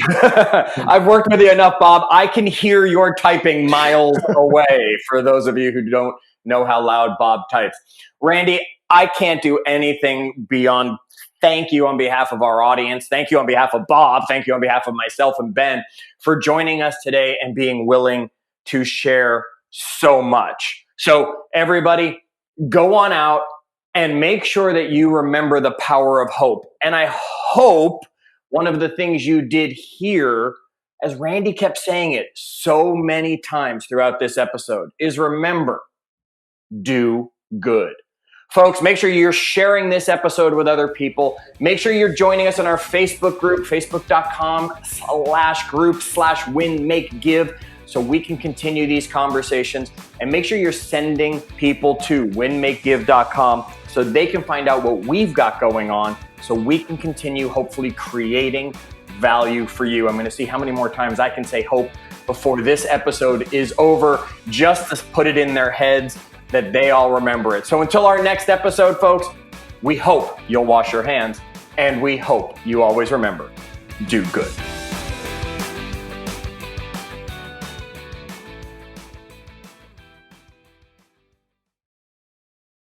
Speaker 1: I've worked with you enough, Bob. I can hear your typing miles away, for those of you who don't know how loud Bob types. Randy, I can't do anything beyond thank you on behalf of our audience. Thank you on behalf of Bob. Thank you on behalf of myself and Ben for joining us today and being willing to share so much. So everybody, go on out and make sure that you remember the power of hope. And I hope one of the things you did here, as Randy kept saying it so many times throughout this episode, is remember, do good. Folks, make sure you're sharing this episode with other people. Make sure you're joining us in our Facebook group, facebook.com/group/win-make-give, so we can continue these conversations. And make sure you're sending people to winmakegive.com so they can find out what we've got going on, so we can continue hopefully creating value for you. I'm going to see how many more times I can say hope before this episode is over, just to put it in their heads that they all remember it. So until our next episode, folks, we hope you'll wash your hands, and we hope you always remember, do good.